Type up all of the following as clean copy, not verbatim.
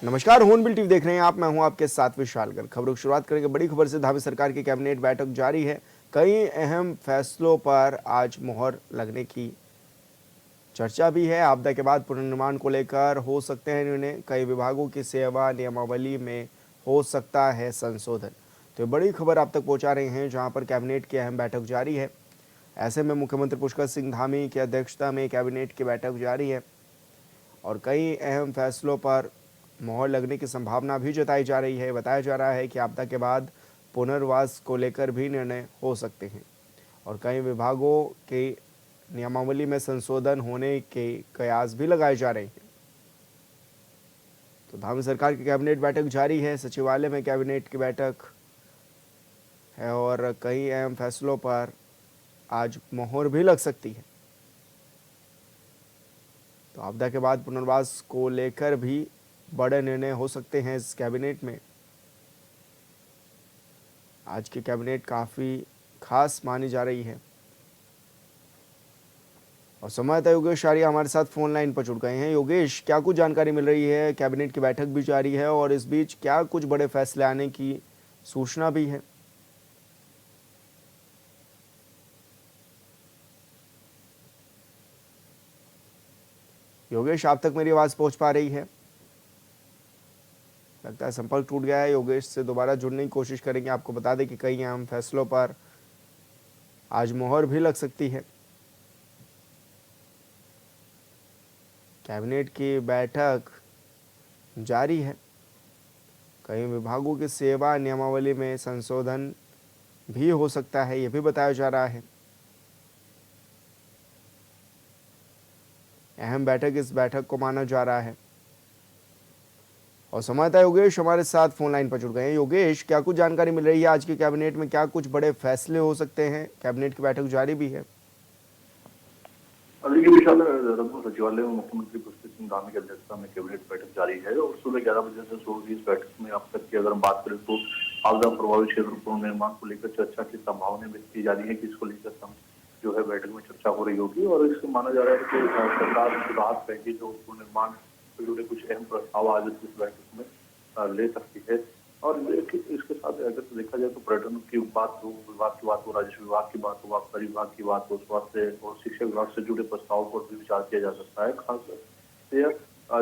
नमस्कार, hornbill TV देख रहे हैं आप। मैं हूं आपके साथ विशालगढ़। खबरों की शुरुआत करेंगे बड़ी खबर से। धामी सरकार की कैबिनेट बैठक जारी है। कई अहम फैसलों पर आज मुहर लगने की चर्चा भी है। आपदा के बाद पुनर्निर्माण को लेकर हो सकते हैं निर्णय। कई विभागों की सेवा नियमावली में हो सकता है संशोधन। तो ये बड़ी खबर आप तक पहुंचा रहे हैं, जहां पर कैबिनेट की अहम बैठक जारी है। ऐसे में मुख्यमंत्री पुष्कर सिंह धामी की अध्यक्षता में कैबिनेट की बैठक जारी है और कई अहम फैसलों पर मोहर लगने की संभावना भी जताई जा रही है। बताया जा रहा है कि आपदा के बाद पुनर्वास को लेकर भी निर्णय हो सकते हैं और कई विभागों के नियमावली में संशोधन होने के कयास भी लगाए जा रहे हैं। तो धामी सरकार की कैबिनेट बैठक जारी है। सचिवालय में कैबिनेट की बैठक है और कई अहम फैसलों पर आज मोहर भी लग सकती है। तो आपदा के बाद पुनर्वास को लेकर भी बड़े निर्णय हो सकते हैं इस कैबिनेट में। आज की कैबिनेट काफ़ी खास मानी जा रही है। और संवाददाता योगेश आर्या हमारे साथ फोन लाइन पर जुड़ गए हैं। योगेश, क्या कुछ जानकारी मिल रही है? कैबिनेट की बैठक भी जारी है और इस बीच क्या कुछ बड़े फैसले आने की सूचना भी है? योगेश, आप तक मेरी आवाज़ पहुंच पा रही है? लगता है संपर्क टूट गया है। योगेश से दोबारा जुड़ने की कोशिश करेंगे। आपको बता दें कि कई अहम फैसलों पर आज मोहर भी लग सकती है। कैबिनेट की बैठक जारी है। कई विभागों की सेवा नियमावली में संशोधन भी हो सकता है, यह भी बताया जा रहा है। अहम बैठक इस बैठक को माना जा रहा है। और संवाददाता योगेश हमारे साथ फोन लाइन पर जुड़ गए हैं। योगेश, क्या कुछ जानकारी मिल रही है? आज की कैबिनेट में क्या कुछ बड़े फैसले हो सकते हैं? कैबिनेट की बैठक जारी भी है। देखिए विशाल, रंगपुर सचिवालय में मुख्यमंत्री पुष्कर सिंह धामी की अध्यक्षता में कैबिनेट बैठक जारी है और सुबह 11 बजे से शुरू हुई इस बैठक में अब तक की अगर हम बात करें तो आपदा प्रभावित क्षेत्र पुनर्निर्माण को लेकर चर्चा की संभावना व्यक्त की जा रही है कि इसको लेकर जो है बैठक में चर्चा हो रही होगी और इससे माना जा रहा है कि सरकार राहत पैकेज और पुनर्निर्माण से जुड़े कुछ अहम प्रस्ताव आज इस बैठक में ले सकती है। और इसके साथ अगर देखा जाए तो पर्यटन की बात हो, विभाग की बात हो, राजस्व विभाग की बात हो, आबकारी विभाग की बात हो, स्वास्थ्य और शिक्षा विभाग से जुड़े प्रस्तावों पर भी विचार किया जा सकता है। खासकर से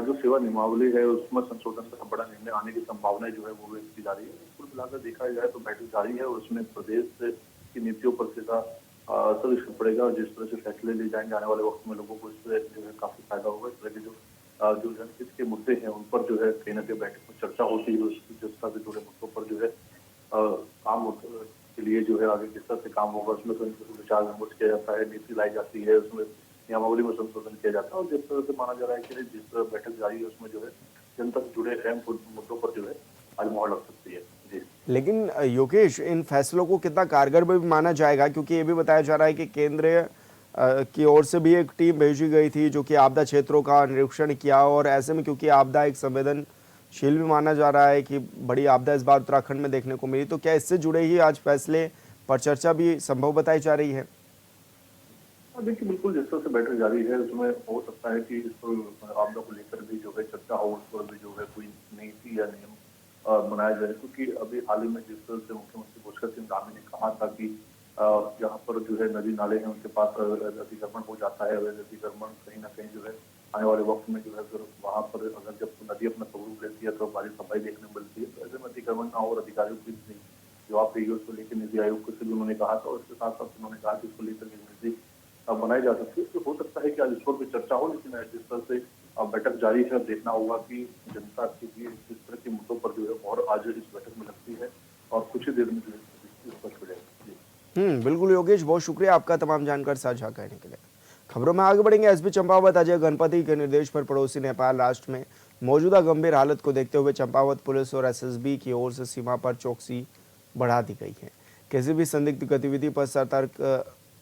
जो सेवा नियमावली है उसमें संशोधन का बड़ा निर्णय आने की संभावना जो है वो व्यक्त की जा रही है। कुल मिलाकर देखा जाए तो बैठक जारी है और उसमें प्रदेश की नीतियों पर सीधा असर इसका पड़ेगा और जिस तरह से फैसले लिए जाएंगे आने वाले वक्त में लोगों को इससे जो है काफी फायदा होगा। इस तरह के जो जनहित के मुद्दे हैं उन पर जो है कहीं ना कहीं बैठक में चर्चा होती है। उसकी जनता से जुड़े मुद्दों पर जो है काम के लिए जो है आगे किस तरह से काम होगा उसमें विचार विमर्श किया जाता है, नीति लाई जाती है, उसमें नियमावली में संशोधन किया जाता है और जिस तरह से माना जा रहा है कि जिस तरह बैठक जारी है उसमें जो है जनता से जुड़े अहम मुद्दों पर जो है आज मोहर लग सकती है। जी, लेकिन योगेश, इन फैसलों को कितना कारगर भी माना जाएगा? क्योंकि ये भी बताया जा रहा है कि केंद्र की ओर से भी एक टीम भेजी गई थी जो कि आपदा क्षेत्रों का निरीक्षण किया और ऐसे में क्योंकि आपदा एक संवेदनशील भी माना जा रहा है कि बड़ी आपदा इस बार उत्तराखंड में देखने को मिली, तो क्या इससे जुड़े ही आज फैसले पर चर्चा भी संभव बताई जा रही है? देखिए बिल्कुल जिस तरह से बैठक जारी है उसमें हो सकता है कि इस पर आपदा को लेकर भी जो है चर्चा हो, उस पर भी जो है कोई नीति या नियम बनाया जाए। क्योंकि अभी हाल ही में जिस तरह से मुख्यमंत्री पुष्कर सिंह धामी ने कहा था कि जहाँ पर जो है नदी नाले हैं उनके पास अतिक्रमण हो जाता है, अवैध अतिक्रमण कहीं ना कहीं जो है आने वाले वक्त में जो है फिर वहाँ पर अगर जब नदी अपना स्वरूप लेती है तो हमारी सफाई देखने को मिलती है। तो ऐसे में अतिक्रमण ना हो और अधिकारियों की जवाब देगी उसको लेकर नीति आयोग से भी उन्होंने कहा था और इसके साथ साथ उन्होंने कहा कि इसको लेकर नीति बनाई जा सकती है। तो हो सकता है कि आज इस पर भी चर्चा हो, लेकिन जिस तरह से बैठक जारी है देखना होगा कि जनता के लिए किस तरह के मुद्दों पर जो है और आज इस बैठक में लगती है और कुछ ही देर में जो है स्पष्ट हो जाएगा। बिल्कुल योगेश, बहुत शुक्रिया आपका तमाम जानकारी साझा करने के लिए। खबरों में आगे बढ़ेंगे। एसपी चंपावत अजय गणपति के निर्देश पर पड़ोसी नेपाल राष्ट्र में मौजूदा गंभीर हालत को देखते हुए चंपावत पुलिस और एसएसबी की ओर से सीमा पर चौकसी बढ़ा दी गई है। किसी भी संदिग्ध गतिविधि पर सतर्क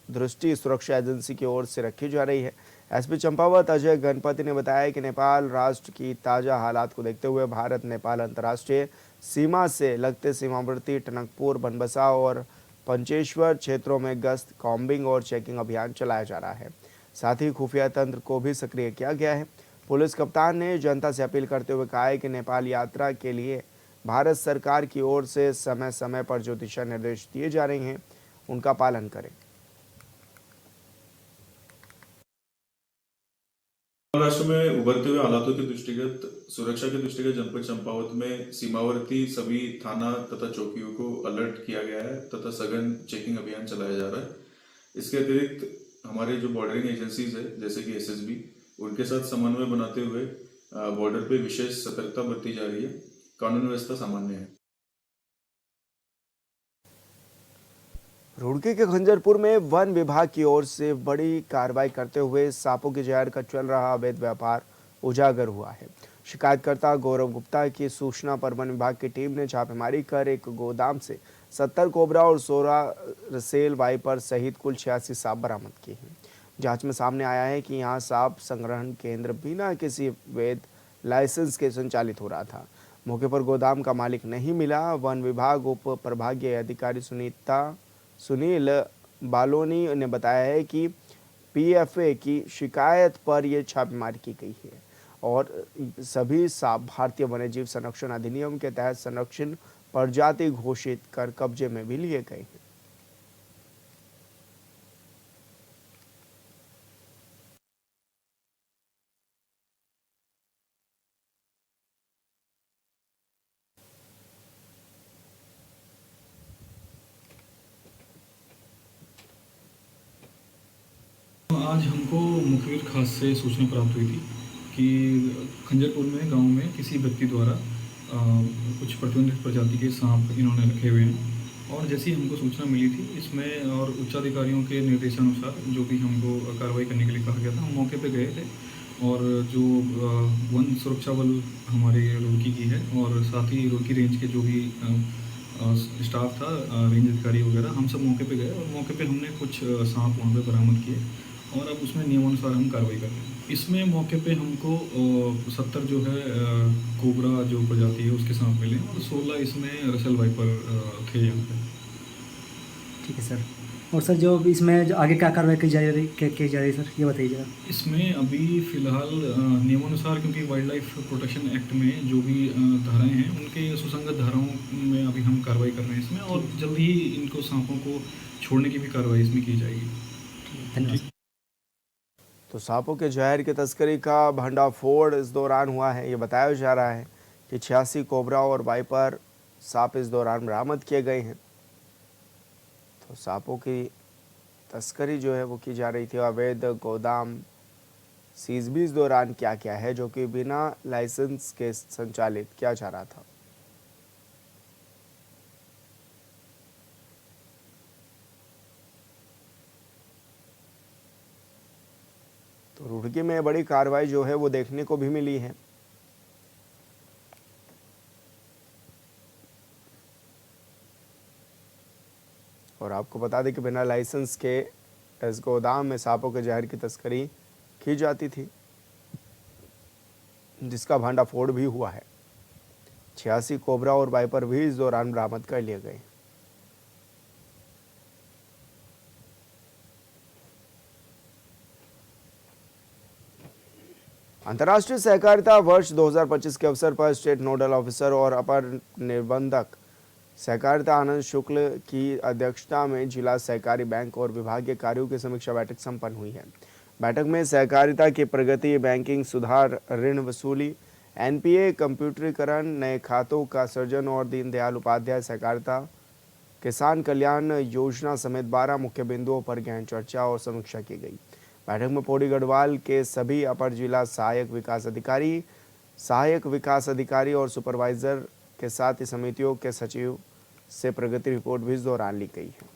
दृष्टि सुरक्षा एजेंसी की ओर से रखी जा रही है। एसपी चंपावत अजय गणपति ने बताया कि नेपाल राष्ट्र की ताज़ा हालात को देखते हुए भारत नेपाल अंतर्राष्ट्रीय सीमा से लगते सीमावर्ती टनकपुर, बनबसा और पंचेश्वर क्षेत्रों में गश्त, कॉम्बिंग और चेकिंग अभियान चलाया जा रहा है। साथ ही खुफिया तंत्र को भी सक्रिय किया गया है। पुलिस कप्तान ने जनता से अपील करते हुए कहा है कि नेपाल यात्रा के लिए भारत सरकार की ओर से समय समय पर जो दिशा निर्देश दिए जा रहे हैं उनका पालन करें। महाराष्ट्र में उभरते हुए हालातों के दृष्टिगत सुरक्षा के दृष्टिगत जनपद चंपावत में सीमावर्ती सभी थाना तथा चौकियों को अलर्ट किया गया है तथा सघन चेकिंग अभियान चलाया जा रहा है। इसके अतिरिक्त हमारे जो बॉर्डरिंग एजेंसीज है जैसे कि एसएसबी, उनके साथ समन्वय बनाते हुए बॉर्डर पे विशेष सतर्कता बरती जा रही है। कानून व्यवस्था सामान्य है। रुड़की के खंजरपुर में वन विभाग की ओर से बड़ी कार्रवाई करते हुए सांपों के जहर का चल रहा अवैध व्यापार उजागर हुआ है। शिकायतकर्ता गौरव गुप्ता की सूचना पर वन विभाग की टीम ने छापेमारी कर एक गोदाम से 70 कोबरा और 16 रसेल वाइपर सहित कुल 86 सांप बरामद किए हैं। जांच में सामने आया है कि यहां सांप संग्रहण केंद्र बिना किसी वैध लाइसेंस के संचालित हो रहा था। मौके पर गोदाम का मालिक नहीं मिला। वन विभाग उप प्रभागीय अधिकारी सुनील बालोनी ने बताया है कि पीएफए की शिकायत पर यह छापेमारी की गई है और सभी सांप भारतीय वन्यजीव संरक्षण अधिनियम के तहत संरक्षित प्रजाति घोषित कर कब्जे में भी लिए गए हैं। आज हमको मुखबिर खास से सूचना प्राप्त हुई थी कि खंजरपुर में गांव में किसी व्यक्ति द्वारा कुछ प्रतिबंधित प्रजाति के सांप इन्होंने रखे हुए हैं और जैसी हमको सूचना मिली थी इसमें और उच्चाधिकारियों के निर्देशानुसार जो भी हमको कार्रवाई करने के लिए कहा गया था, हम मौके पे गए थे और जो वन सुरक्षा बल हमारे रुड़की की है और साथ ही रुड़की रेंज के जो भी स्टाफ था, रेंज अधिकारी वगैरह, हम सब मौके पे गए और मौके पे हमने कुछ सांप वहाँ पे बरामद किए और अब उसमें नियमानुसार हम कार्रवाई कर रहे हैं। इसमें मौके पे हमको 70 जो है कोबरा जो प्रजाति है उसके सांप मिले और 16 इसमें रसेल वाइपर थे यहाँ पे। ठीक है सर। और सर जो इसमें जो आगे क्या कार्रवाई की जा रही है सर, ये बताइए जरा। इसमें अभी फ़िलहाल नियमानुसार, क्योंकि वाइल्ड लाइफ प्रोटेक्शन एक्ट में जो भी धाराएं हैं उनके सुसंगत धाराओं में अभी हम कार्रवाई कर रहे हैं इसमें और जल्द ही इनको सांपों को छोड़ने की भी कार्रवाई इसमें की जाएगी। धन्यवाद। तो सांपों के जहर की तस्करी का भंडाफोड़ इस दौरान हुआ है। ये बताया जा रहा है कि 86 कोबरा और वाइपर सांप इस दौरान बरामद किए गए हैं। तो सांपों की तस्करी जो है वो की जा रही थी। अवैध गोदाम सीज भी इस दौरान क्या क्या है जो कि बिना लाइसेंस के संचालित किया जा रहा था। तो रुड़की में बड़ी कार्रवाई जो है वो देखने को भी मिली है। और आपको बता दें कि बिना लाइसेंस के इस गोदाम में सांपों के जहर की तस्करी की जाती थी, जिसका भंडाफोड़ भी हुआ है। 86 कोबरा और वाइपर भी इस दौरान बरामद कर लिए गए। अंतर्राष्ट्रीय सहकारिता वर्ष 2025 के अवसर पर स्टेट नोडल ऑफिसर और अपर निबंधक सहकारिता आनंद शुक्ल की अध्यक्षता में जिला सहकारी बैंक और विभागीय कार्यों की समीक्षा बैठक संपन्न हुई है। बैठक में सहकारिता की प्रगति, बैंकिंग सुधार, ऋण वसूली, एनपीए कंप्यूटरीकरण, नए खातों का सृजन और दीनदयाल उपाध्याय सहकारिता किसान कल्याण योजना समेत 12 मुख्य बिंदुओं पर गहन चर्चा और समीक्षा की गई। बैठक में पौड़ी गढ़वाल के सभी अपर जिला सहायक विकास अधिकारी और सुपरवाइजर के साथ ही समितियों के सचिव से प्रगति रिपोर्ट भी इस दौरान ली गई है।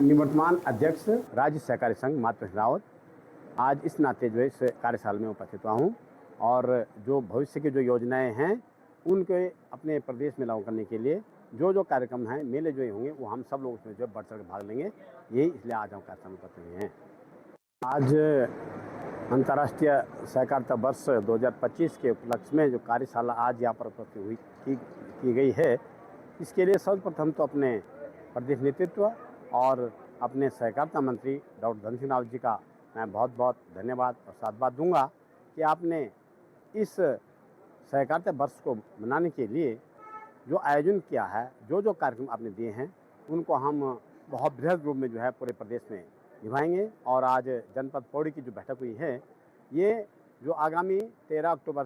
निवर्तमान अध्यक्ष राज्य सहकारी संघ मातृ रावत आज इस नाते जो है इस कार्यशाला में उपस्थित हुआ हूँ और जो भविष्य की जो योजनाएं हैं उनके अपने प्रदेश में लागू करने के लिए जो कार्यक्रम हैं, मेले जो होंगे वो हम सब लोग उसमें जो बढ़ चढ़ भाग लेंगे, यही इसलिए आज हम कार्यक्रम करते हुए हैं। आज अंतर्राष्ट्रीय सहकारिता वर्ष 2025 के उपलक्ष्य में जो कार्यशाला आज यहाँ पर की गई है, इसके लिए सर्वप्रथम तो अपने प्रदेश नेतृत्व और अपने सहकारिता मंत्री डॉक्टर धन सिंह रावत जी का मैं बहुत बहुत धन्यवाद और साधुवाद दूंगा कि आपने इस सहकारिता वर्ष को मनाने के लिए जो आयोजन किया है, जो कार्यक्रम आपने दिए हैं, उनको हम बहुत बृहद रूप में जो है पूरे प्रदेश में निभाएंगे। और आज जनपद पौड़ी की जो बैठक हुई है, ये जो आगामी 7 अक्टूबर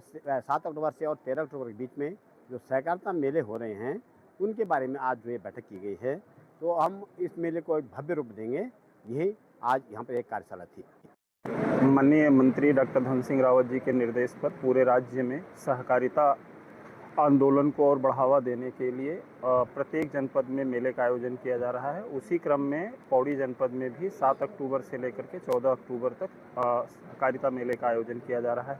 से और 13 अक्टूबर के बीच में जो सहकारिता मेले हो रहे हैं, उनके बारे में आज जो ये बैठक की गई है, तो हम इस मेले को एक भव्य रूप देंगे। यही आज यहाँ पर एक कार्यशाला थी। माननीय मंत्री डॉक्टर धन सिंह रावत जी के निर्देश पर पूरे राज्य में सहकारिता आंदोलन को और बढ़ावा देने के लिए प्रत्येक जनपद में मेले का आयोजन किया जा रहा है। उसी क्रम में पौड़ी जनपद में भी 7 अक्टूबर से लेकर के 14 अक्टूबर तक सहकारिता मेले का आयोजन किया जा रहा है।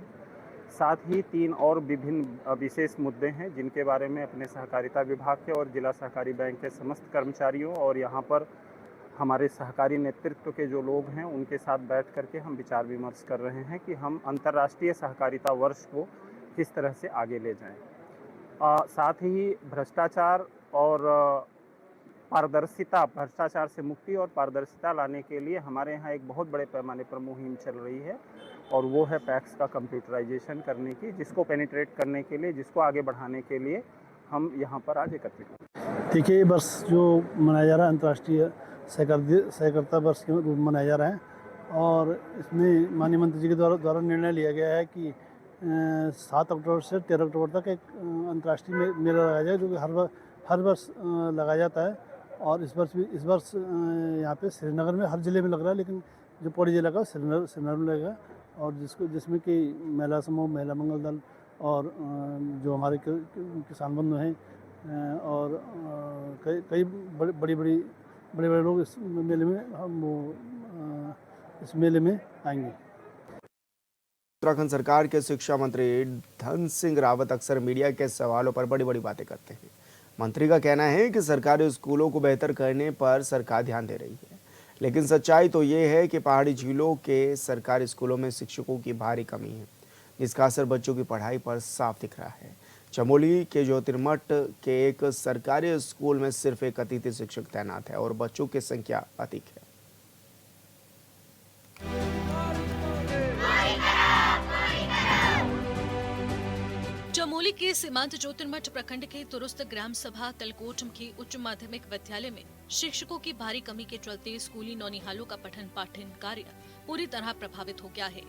साथ ही 3 और विभिन्न विशेष मुद्दे हैं जिनके बारे में अपने सहकारिता विभाग के और जिला सहकारी बैंक के समस्त कर्मचारियों और यहाँ पर हमारे सहकारी नेतृत्व के जो लोग हैं उनके साथ बैठ करके हम विचार विमर्श कर रहे हैं कि हम अंतर्राष्ट्रीय सहकारिता वर्ष को किस तरह से आगे ले जाएं। साथ ही भ्रष्टाचार और भ्रष्टाचार से मुक्ति और पारदर्शिता लाने के लिए हमारे यहाँ एक बहुत बड़े पैमाने पर मुहिम चल रही है और वो है पैक्स का कंप्यूटराइजेशन करने की, जिसको पेनिट्रेट करने के लिए, जिसको आगे बढ़ाने के लिए हम यहाँ पर आज एकत्रित हैं। देखिए, ये वर्ष जो मनाया जा रहा है अंतर्राष्ट्रीय सहकारिता वर्ष के रूप में मनाया जा रहा है और इसमें माननीय मंत्री जी के द्वारा निर्णय लिया गया है कि 7 अक्टूबर से 13 अक्टूबर तक एक अंतर्राष्ट्रीय मेला लगाया जाए, जो कि हर वर्ष लगाया जाता है। और इस वर्ष यहाँ पे श्रीनगर में हर ज़िले में लग रहा है, लेकिन जो पौड़ी जिला का श्रीनगर में लगेगा और जिसमें कि महिला समूह, महिला मंगल दल और जो हमारे किसान बंधु हैं और कई बड़े लोग इस मेले में आएंगे। उत्तराखंड सरकार के शिक्षा मंत्री धन सिंह रावत अक्सर मीडिया के सवालों पर बड़ी बड़ी बातें करते हैं। मंत्री का कहना है कि सरकारी स्कूलों को बेहतर करने पर सरकार ध्यान दे रही है, लेकिन सच्चाई तो ये है कि पहाड़ी जिलों के सरकारी स्कूलों में शिक्षकों की भारी कमी है, जिसका असर बच्चों की पढ़ाई पर साफ दिख रहा है। चमोली के ज्योतिर्मठ के एक सरकारी स्कूल में सिर्फ एक अतिथि शिक्षक तैनात है और बच्चों की संख्या अधिक है। चमोली के सीमांत ज्योतिर्मठ प्रखंड के तुरुस्त ग्राम सभा कलकोट के उच्च माध्यमिक विद्यालय में शिक्षकों की भारी कमी के चलते स्कूली नौनिहालों का पठन पाठन कार्य पूरी तरह प्रभावित हो गया है।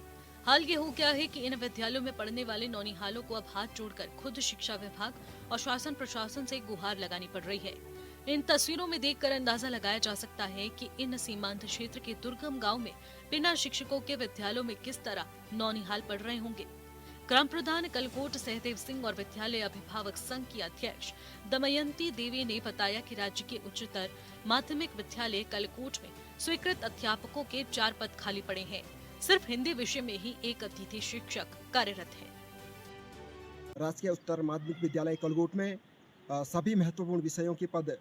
हाल ये हो गया है कि इन विद्यालयों में पढ़ने वाले नौनिहालों को अब हाथ जोड़कर खुद शिक्षा विभाग और शासन प्रशासन से गुहार लगानी पड़ रही है। इन तस्वीरों में देखकर अंदाजा लगाया जा सकता है कि इन सीमांत क्षेत्र के दुर्गम गांव में बिना शिक्षकों के विद्यालयों में किस तरह नौनिहाल पढ़ रहे होंगे। ग्राम प्रधान कलकोट सहदेव सिंह और विद्यालय अभिभावक संघ की अध्यक्ष दमयंती देवी ने बताया कि राज्य के उच्चतर माध्यमिक विद्यालय कलकोट में स्वीकृत अध्यापकों के 4 पद खाली पड़े हैं। सिर्फ हिंदी विषय में ही एक अतिथि शिक्षक कार्यरत है। राजकीय उत्तर माध्यमिक विद्यालय कलकोट में सभी महत्वपूर्ण विषयों के पद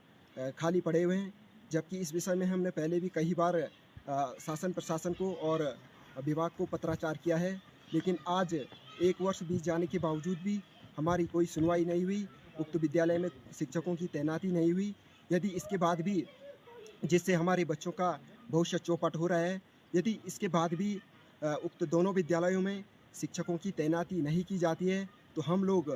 खाली पड़े हुए हैं, जबकि इस विषय में हमने पहले भी कई बार शासन प्रशासन को और विभाग को पत्राचार किया है, लेकिन आज 1 वर्ष बीत जाने के बावजूद भी हमारी कोई सुनवाई नहीं हुई। उक्त विद्यालय में शिक्षकों की तैनाती नहीं हुई। यदि इसके बाद भी, जिससे हमारे बच्चों का भविष्य चौपट हो रहा है, यदि इसके बाद भी उक्त दोनों विद्यालयों में शिक्षकों की तैनाती नहीं की जाती है तो हम लोग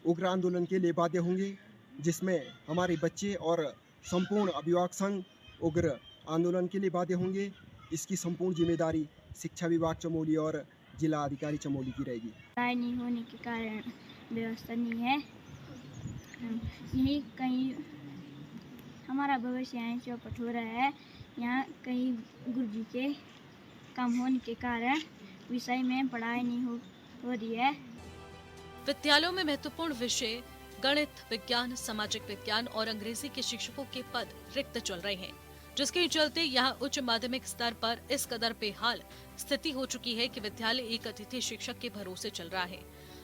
उग्र आंदोलन के लिए बाध्य होंगे, जिसमें हमारे बच्चे और संपूर्ण अभिभावक संघ उग्र आंदोलन के लिए बाध्य होंगे। इसकी संपूर्ण जिम्मेदारी शिक्षा विभाग चमोली और जिला अधिकारी चमोली की रहेगी। पढ़ाई नहीं होने के कारण व्यवस्था नहीं है, यही कहीं हमारा भविष्य यहाँ चौपट हो रहा है। यहाँ कई गुरुजी के कम होने के कारण विषय में पढ़ाई नहीं हो रही है। विद्यालयों में महत्वपूर्ण विषय गणित, विज्ञान, सामाजिक विज्ञान और अंग्रेजी के शिक्षकों के पद रिक्त चल रहे हैं, जिसके चलते यहाँ उच्च माध्यमिक स्तर पर इस कदर बेहाल स्थिति हो चुकी है कि विद्यालय एक अतिथि शिक्षक के भरोसे चल रहा है।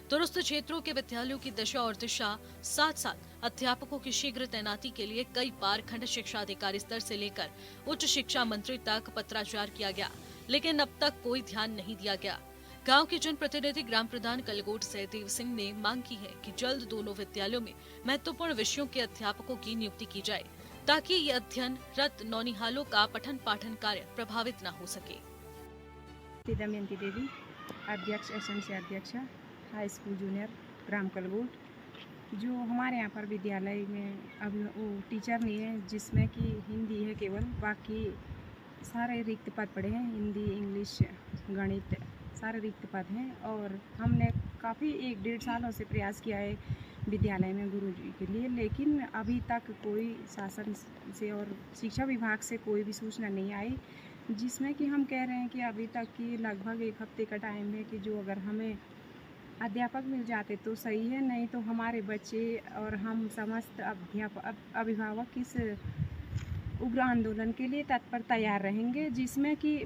दुरुस्त क्षेत्रों के विद्यालयों की दशा और दिशा, साथ साथ अध्यापकों की शीघ्र तैनाती के लिए कई बार खंड शिक्षा अधिकारी स्तर से लेकर उच्च शिक्षा मंत्री तक पत्राचार किया गया, लेकिन अब तक कोई ध्यान नहीं दिया गया। गांव के जनप्रतिनिधि ग्राम प्रधान कलकोट सहदेव सिंह ने मांग की है कि जल्द दोनों विद्यालयों में महत्वपूर्ण विषयों के अध्यापकों की नियुक्ति की जाए, ताकि ये अध्ययन रत नौनिहालों का पठन पाठन कार्य प्रभावित न हो सके। दमयंती देवी, अध्यक्ष एसएमसी अध्यक्ष हाई स्कूल जूनियर ग्राम कलगोट। जो हमारे यहाँ पर विद्यालय में अभी वो टीचर नहीं है, जिसमें कि हिंदी है केवल, बाकी सारे रिक्त पद पड़े हैं। हिंदी, इंग्लिश, गणित सारे रिक्त पद हैं। और हमने काफ़ी 1-1.5 सालों से प्रयास किया है विद्यालय में गुरुजी के लिए, लेकिन अभी तक कोई शासन से और शिक्षा विभाग से कोई भी सूचना नहीं आई, जिसमें कि हम कह रहे हैं कि अभी तक की लगभग 1 हफ्ते का टाइम है कि जो अगर हमें अध्यापक मिल जाते तो सही है, नहीं तो हमारे बच्चे और हम समस्त अभिभावक इस उग्र आंदोलन के लिए तत्पर तैयार रहेंगे, जिसमें कि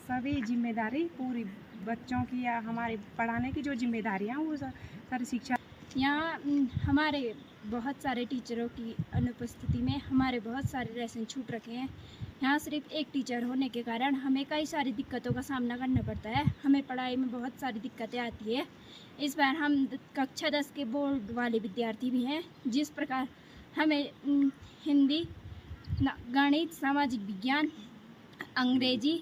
सभी जिम्मेदारी पूरी बच्चों की या हमारे पढ़ाने की जो जिम्मेदारियाँ वो सारी शिक्षा। यहाँ हमारे बहुत सारे टीचरों की अनुपस्थिति में हमारे बहुत सारे लेसन छूट रखे हैं। यहाँ सिर्फ एक टीचर होने के कारण हमें कई सारी दिक्कतों का सामना करना पड़ता है। हमें पढ़ाई में बहुत सारी दिक्कतें आती है। इस बार हम कक्षा 10 के बोर्ड वाले विद्यार्थी भी हैं, जिस प्रकार हमें हिंदी, गणित, सामाजिक विज्ञान, अंग्रेजी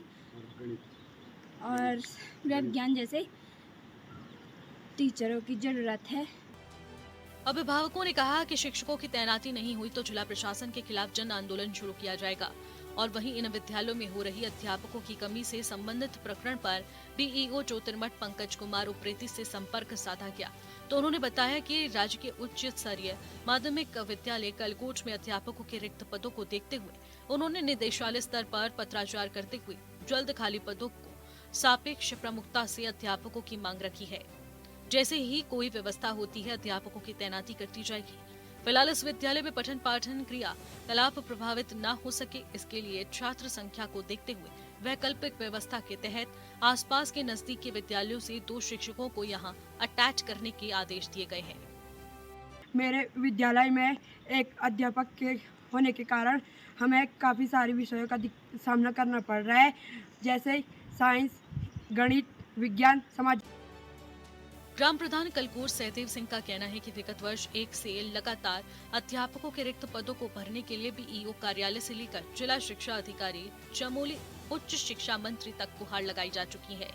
और गृह विज्ञान जैसे टीचरों की ज़रूरत है। अभिभावकों ने कहा कि शिक्षकों की तैनाती नहीं हुई तो जिला प्रशासन के खिलाफ जन आंदोलन शुरू किया जाएगा। और वहीं इन विद्यालयों में हो रही अध्यापकों की कमी से संबंधित प्रकरण पर बीईओ ज्योतिर्मठ पंकज कुमार उप्रेती से संपर्क साधा गया तो उन्होंने बताया कि राज्य के उच्च स्तरीय माध्यमिक विद्यालय कलकोट में अध्यापकों के रिक्त पदों को देखते हुए उन्होंने निदेशालय स्तर पर पत्राचार करते हुए जल्द खाली पदों को सापेक्ष प्रमुखता से अध्यापकों की मांग रखी है। जैसे ही कोई व्यवस्था होती है अध्यापकों की तैनाती करती जाएगी। फिलहाल इस विद्यालय में पठन पाठन क्रिया कलाप प्रभावित न हो सके, इसके लिए छात्र संख्या को देखते हुए वैकल्पिक व्यवस्था के तहत आसपास के नजदीकी विद्यालयों से 2 शिक्षकों को यहां अटैच करने के आदेश दिए गए हैं। मेरे विद्यालय में एक अध्यापक के होने के कारण हमें काफ़ी सारे विषयों का सामना करना पड़ रहा है, जैसे साइंस, गणित, विज्ञान, समाज। ग्राम प्रधान कलकोट सहदेव सिंह का कहना है कि विगत वर्ष 1 से लगातार अध्यापकों के रिक्त पदों को भरने के लिए बीईओ कार्यालय से लेकर जिला शिक्षा अधिकारी, चमोली उच्च शिक्षा मंत्री तक गुहार लगाई जा चुकी है,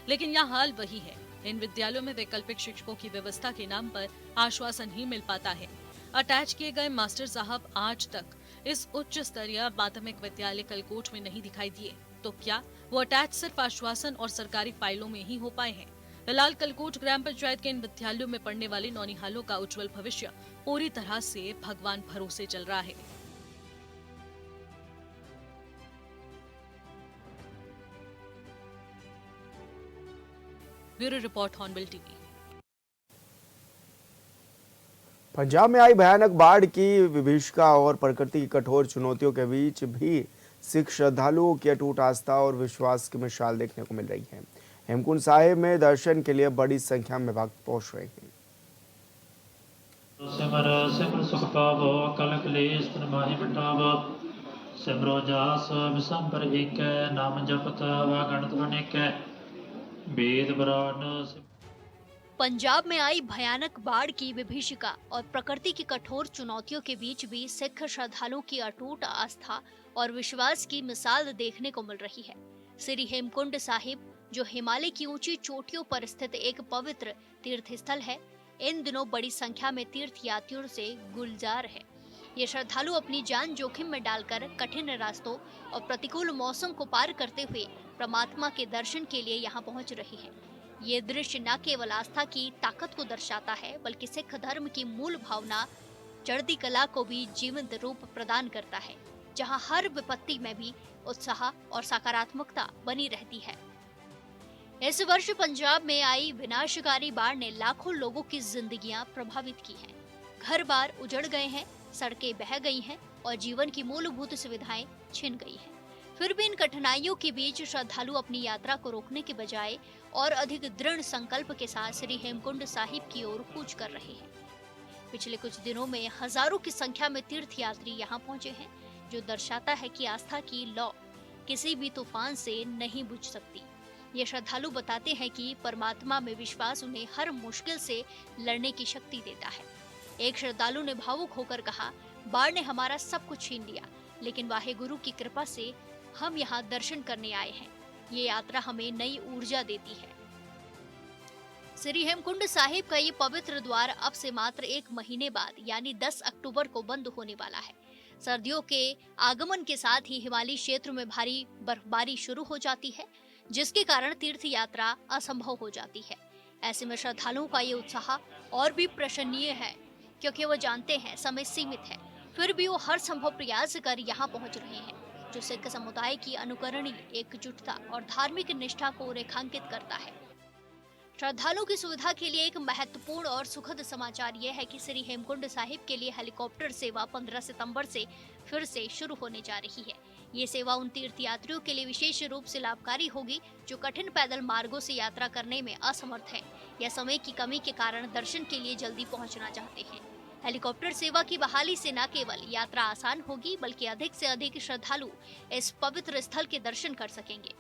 लेकिन यह हाल वही है। इन विद्यालयों में वैकल्पिक शिक्षकों की व्यवस्था के नाम पर आश्वासन ही मिल पाता है। अटैच किए गए मास्टर साहब आज तक इस उच्च स्तरीय माध्यमिक विद्यालय कलकोट में नहीं दिखाई दिए, तो क्या वो अटैच सिर्फ आश्वासन और सरकारी फाइलों में ही हो पाए हैं? फिलहाल कलकोट ग्राम पंचायत के इन विद्यालयों में पढ़ने वाले नौनिहालों का उज्जवल भविष्य पूरी तरह से भगवान भरोसे चल रहा है। Bureau report hornbill TV. Punjab में आई भयानक बाढ़ की विभीषिका और प्रकृति की कठोर चुनौतियों के बीच भी सिख श्रद्धालुओं की अटूट आस्था और विश्वास की मिसाल देखने को मिल रही है। हेमकुंड साहिब में दर्शन के लिए बड़ी संख्या में भक्त पहुंच रहे हैं। सिमर सिमर सुख पावो कल क्लेश माहि मिटावो सिमरो जास विसंबर एक नाम जपत गणत अनेक वेद पुराण। पंजाब में आई भयानक बाढ़ की विभीषिका और प्रकृति की कठोर चुनौतियों के बीच भी सिख श्रद्धालुओं की अटूट आस्था और विश्वास की मिसाल देखने को मिल रही है। श्री हेमकुंड साहिब, जो हिमालय की ऊंची चोटियों पर स्थित एक पवित्र तीर्थ स्थल है, इन दिनों बड़ी संख्या में तीर्थ यात्रियों से गुलजार है। ये श्रद्धालु अपनी जान जोखिम में डालकर कठिन रास्तों और प्रतिकूल मौसम को पार करते हुए परमात्मा के दर्शन के लिए यहाँ पहुँच रहे हैं। ये दृश्य न केवल आस्था की ताकत को दर्शाता है, बल्कि सिख धर्म की मूल भावना चढ़ती कला को भी जीवंत रूप प्रदान करता है, जहाँ हर विपत्ति में भी उत्साह और सकारात्मकता बनी रहती है। इस वर्ष पंजाब में आई विनाशकारी बाढ़ ने लाखों लोगों की जिंदगियां प्रभावित की हैं। घर बार उजड़ गए हैं, सड़कें बह गई हैं और जीवन की मूलभूत सुविधाएं छिन गई हैं। फिर भी इन कठिनाइयों के बीच श्रद्धालु अपनी यात्रा को रोकने के बजाय और अधिक दृढ़ संकल्प के साथ श्री हेमकुंड साहिब की ओर कूच कर रहे हैं। पिछले कुछ दिनों में हजारों की संख्या में तीर्थ यात्री यहाँ पहुंचे हैं, जो दर्शाता है कि आस्था की लौ किसी भी तूफान से नहीं बुझ सकती। ये श्रद्धालु बताते हैं कि परमात्मा में विश्वास उन्हें हर मुश्किल से लड़ने की शक्ति देता है। एक श्रद्धालु ने भावुक होकर कहा, बाढ़ ने हमारा सब कुछ छीन लिया, लेकिन वाहे गुरु की कृपा से हम यहाँ दर्शन करने आए हैं। ये यात्रा हमें नई ऊर्जा देती है। श्री हेमकुंड साहिब का ये पवित्र द्वार अब से मात्र 1 महीने बाद यानी 10 अक्टूबर को बंद होने वाला है। सर्दियों के आगमन के साथ ही हिमालयी क्षेत्र में भारी बर्फबारी शुरू हो जाती है, जिसके कारण तीर्थ यात्रा असंभव हो जाती है। ऐसे में श्रद्धालुओं का ये उत्साह और भी प्रशंसनीय है, क्योंकि वो जानते हैं समय सीमित है, फिर भी वो हर संभव प्रयास कर यहाँ पहुँच रहे हैं, जो सिख समुदाय की अनुकरणीय एकजुटता और धार्मिक निष्ठा को रेखांकित करता है। श्रद्धालुओं की सुविधा के लिए एक महत्वपूर्ण और सुखद समाचार यह है कि श्री हेमकुंड साहिब के लिए हेलीकॉप्टर सेवा 15 सितंबर से फिर से शुरू होने जा रही है। ये सेवा उन तीर्थयात्रियों के लिए विशेष रूप से लाभकारी होगी जो कठिन पैदल मार्गों से यात्रा करने में असमर्थ हैं या समय की कमी के कारण दर्शन के लिए जल्दी पहुंचना चाहते हैं। हेलीकॉप्टर सेवा की बहाली से न केवल यात्रा आसान होगी, बल्कि अधिक से अधिक श्रद्धालु इस पवित्र स्थल के दर्शन कर सकेंगे।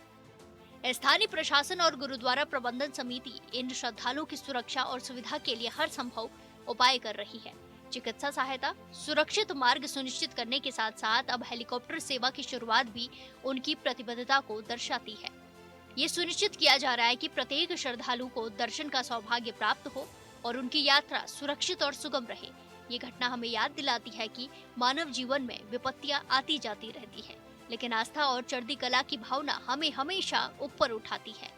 स्थानीय प्रशासन और गुरुद्वारा प्रबंधन समिति इन श्रद्धालुओं की सुरक्षा और सुविधा के लिए हर संभव उपाय कर रही है। चिकित्सा सहायता, सुरक्षित मार्ग सुनिश्चित करने के साथ साथ अब हेलीकॉप्टर सेवा की शुरुआत भी उनकी प्रतिबद्धता को दर्शाती है। ये सुनिश्चित किया जा रहा है कि प्रत्येक श्रद्धालु को दर्शन का सौभाग्य प्राप्त हो और उनकी यात्रा सुरक्षित और सुगम रहे। ये घटना हमें याद दिलाती है कि मानव जीवन में विपत्तियां आती जाती रहती है, लेकिन आस्था और चढ़ती कला की भावना हमें हमेशा ऊपर उठाती है।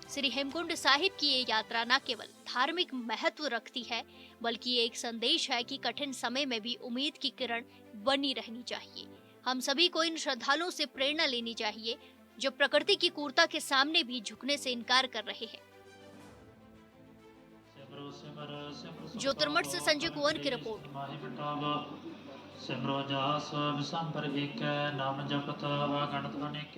श्री हेमकुंड साहिब की ये यात्रा न केवल धार्मिक महत्व रखती है, बल्कि ये एक संदेश है कि कठिन समय में भी उम्मीद की किरण बनी रहनी चाहिए। हम सभी को इन श्रद्धालुओं से प्रेरणा लेनी चाहिए, जो प्रकृति की क्रूरता के सामने भी झुकने से इनकार कर रहे हैं। ज्योतिर्मठ से संजय कुंवर की रिपोर्ट। सिमरो जास विषम एक नाम जपत व गणत अनेक।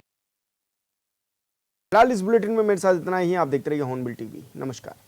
फिलहाल इस बुलेटिन में मेरे साथ इतना ही। आप देखते रहिए हॉर्नबिल टीवी। नमस्कार।